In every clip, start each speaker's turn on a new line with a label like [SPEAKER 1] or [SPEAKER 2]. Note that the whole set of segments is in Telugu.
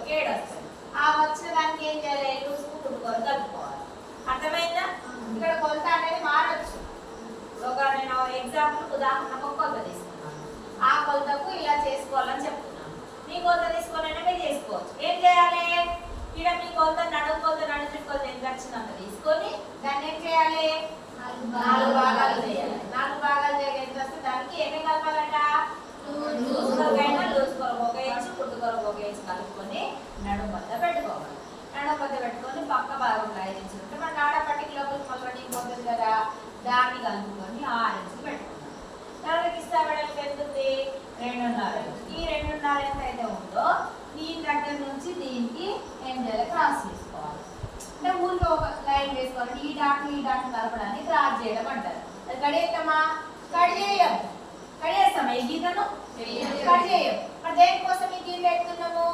[SPEAKER 1] 7 వస్తుంది. ఆ వచ్చిన దానికి ఏం చేయాలి? లూజ్కు కుట్టుకొని కలుపుకోవాలి. అర్థమైందా? ఇక్కడ కొలత అనేది మారచ్చు. ఒక నేను ఎగ్జాంపుల్ ఉదాహరణకు ఒక కొలత తీసుకున్నాను. ఆ కొలతకు ఇలా చేసుకోవాలని చెప్తున్నాను. మీ కొలత తీసుకోవాలంటే మీరు చేసుకోవచ్చు. ఏం చేయాలి? ఇక్కడ మీ కొలత నడుము కొలత ఎంత వచ్చిందంత తీసుకొని దాన్ని ఏం చేయాలి? 4 భాగాలు చేయాలి. 4 భాగాలు చేయగా ఎంత వస్తే దానికి ఏమేమి కలపాలంట? లూజ్ కొరకైనా లూజ్ కొరకు 1 ఇంచు, కుట్టు కొరకు 1 ఇంచు కలుపుకొని నడుము వద్ద పెట్టుకోవాలి. నడుము వద్ద పెట్టుకొని పక్క భాగంలో 5 ఇంచులు ఉంటే మనకి ఆడ పర్టికులర్ మళ్ళీ పోతుంది కదా, దాన్ని కలుపుకొని 6 ఇంచులు పెట్టుకున్నాం. తర్వాత కిస్తా వెడల్పు ఎంత ఉంది? 2.5. ఈ 2.5 ఎంత అయితే ఉందో దీని దగ్గర నుంచి దీనికి ఏం చేయాలి? క్రాస్ చేసుకోవాలి. అంటే ఊరిలో ఒక లైన్ వేసుకోవాలి. ఈ డాట్ కలపడానికి క్రాస్ చేయడం అంటారు. అది కడిగేస్తామా? కడిగేస్తామా? ఈ గీతను కట్ చేయం. మరి దేనికోసం ఈ గీత ఎత్తున్నాము?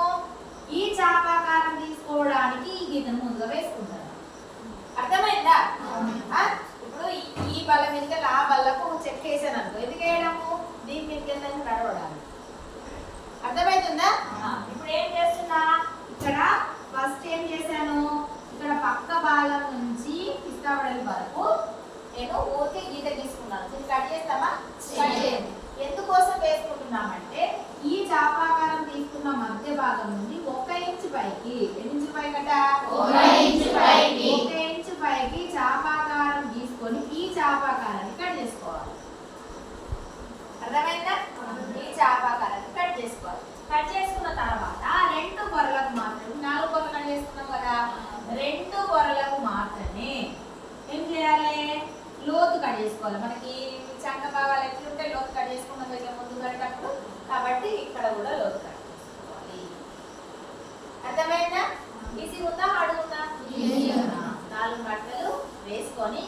[SPEAKER 1] ఈ చాపాకారం తీసుకోవడానికి ఈ గీతను ముందుగా వేసుకుంటాను. అర్థమైందా? ఇప్పుడు ఈ బల్ల మీద ఆ బల్లకు చెక్ వేసాను అనుకో, ఎందుకు వేయడము? దీని మీద నడవడానికి. అర్థమవుతుందా? ఇప్పుడు ఏం చేస్తున్నా? ఇక్కడ ఫస్ట్ ఏం చేశాను? ఇక్కడ పక్క భాగం నుంచి కిస్తా వెడల్పు వరకు నేను ఊరికే గీత తీసుకున్నాను. దీన్ని కట్ చేస్తామా? కట్ చేయండి. ఎందుకోసం వేసుకుంటున్నామంటే ఈ చాపాకారం తీసుకున్న మధ్య భాగం నుండి 1 ఇంచు పైకి, ఎన్ని ఇంచు పైకట? 1 ఇంచు పైకి చాపాకారం తీసుకొని ఈ చాపాకారాన్ని కట్ చేసుకోవాలి. అర్థమైందా? ఈ చాపాకారాన్ని కట్ చేసుకోవాలి. కట్ చేసుకున్న తర్వాత 2 పొరలకు మాత్రమే, 4 పొరలు కట్ చేసుకున్నాం కదా, 2 పొరలకు మాత్రమే ఏం చేయాలి? లోతు కట్ చేసుకోవాలి. మనకి చంక భాగాలు ఎట్లుంటే లోతు కట్ చేసుకున్నాం కదా ముందు కట్టేటప్పుడు, కాబట్టి ఇక్కడ కూడా లోతు కట్ చేసుకోవాలి. అర్థమైందా? ఈజీ ఉందా? హార్డ్ ఉందా? 4 బట్టలు వేసుకొని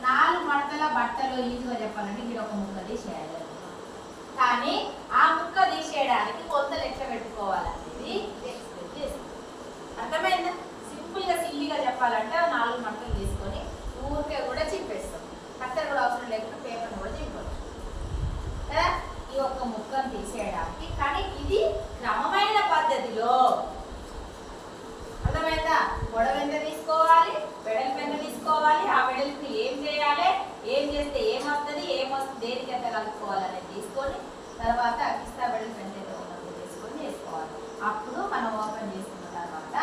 [SPEAKER 1] 4 మడతల బట్టలు ఈజీగా చెప్పాలంటే ఇక్కడ ఒక ముక్క తీసేయాలి. కానీ ఆ ముక్క తీసేయడానికి కొలతలు ఎట్లా పెట్టుకోవాలనేది ఎక్స్ప్లెయిన్ చేస్తాం. అర్థమైందా? సింపుల్గా సిల్లీగా చెప్పాలంటే 4 మడతలు తీసుకొని ఊరికే కూడా చింపేస్తాం. కత్తెర కూడా అవసరం లేకుండా పేపర్ని కూడా చింపవచ్చు కదా. ఈ ఒక్క ముక్కను తీసేయడానికి, కానీ ఇది క్రమమైన పద్ధతిలో. అర్థమైందా? పొడవు ఎంత తీసుకోవాలి, వెడల్పు ఎంత తీసుకోవాలి, ఆ వెడల్పు ఏం చేయాలి, ఏం చేస్తే ఏమవుతుంది, దేనికి ఎంత కలుపుకోవాలనేది తీసుకొని తర్వాత కిస్తా వెడల్పు ఎంత ఉన్నది తీసుకొని చేసుకోవాలి. అప్పుడు మనం ఓపెన్ చేసుకున్న తర్వాత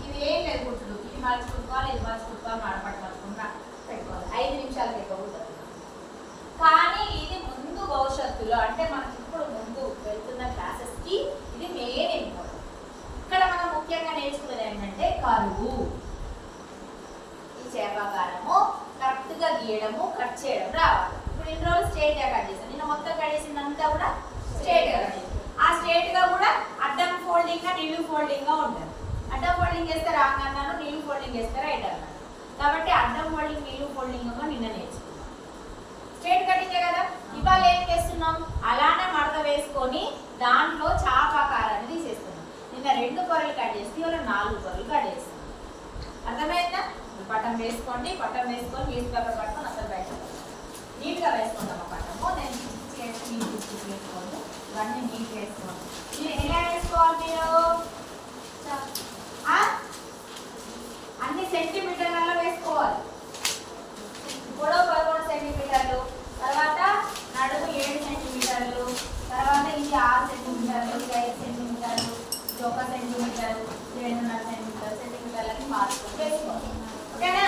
[SPEAKER 1] ఇవి ఏం లేదు కుట్టుడు, ఇది మలుచుకుంటుకోవాలి, ఇది మలుచుకుంటుకోవాలి, మడపట్టు మలుచుకుంటా పెట్టుకోవాలి. 5 నిమిషాలకు ఎక్కువ కుట్టదు. కానీ ఇది ముందు భవిష్యత్తులో అంటే మనకి ఇప్పుడు ముందు వెళ్తున్న క్లాసెస్కి ఇది మెయిన్ ఇంపార్టెంట్. ఇక్కడ మనం ముఖ్యంగా నేర్చుకునేది ఏంటంటే కరువు. ఈ చేపాకారము కరెక్ట్గా గీయడము, కట్ చేయడం రావాలి. ఇప్పుడు ఇన్ని రోజులు స్ట్రైట్గా కట్ చేస్తాను. నేను మొత్తం కట్ చేసిందంతా కూడా స్ట్రైట్గా కట్ చేస్తాను. ఆ స్ట్రైట్గా కూడా అడ్డం ఫోల్డింగ్గా నిలువు ఫోల్డింగ్గా ఉంటుంది. అడ్డం ఫోల్డింగ్ చేస్తే రాంగ్ అన్నాను, నిలువు ఫోల్డింగ్ చేస్తే రైట్ అన్నాను. కాబట్టి అడ్డం ఫోల్డింగ్ నిలువు ఫోల్డింగ్ నిన్న నేర్చుకున్నాం. స్ట్రైట్ కటింగే కదా. ఇవాళ ఏం చేస్తున్నాం? అలానే మడత వేసుకొని దాంట్లో చాపాకారాన్ని తీసేస్తున్నాం. నిన్న 2 పొరలు కట్ చేస్తే ఇవాళ 4 పొరలు కట్ చేస్తున్నాం. అర్థమైందా? పట్టం వేసుకోండి. పట్టం వేసుకొని న్యూస్ పేపర్ పట్టుకొని అసలు బయట నీట్గా వేసుకుంటాం. పట్టము నేను చేసి నీట్ వేసుకోండి. ఇవన్నీ నీట్ వేసుకోండి. ఎలా వేసుకోవాలి మీరు? అన్ని సెంటీమీటర్లలో వేసుకోవాలి. పొడవు 11 సెంటీమీటర్లు, తర్వాత నడుము 7 సెంటీమీటర్లు, తర్వాత ఇది 6 సెంటీమీటర్లు, ఇది 5 సెంటీమీటర్లు, ఇది 1 సెంటీమీటర్, 2.5 సెంటీమీటర్లకి మార్చుకొని వేసుకోవాలి. ఓకేనా?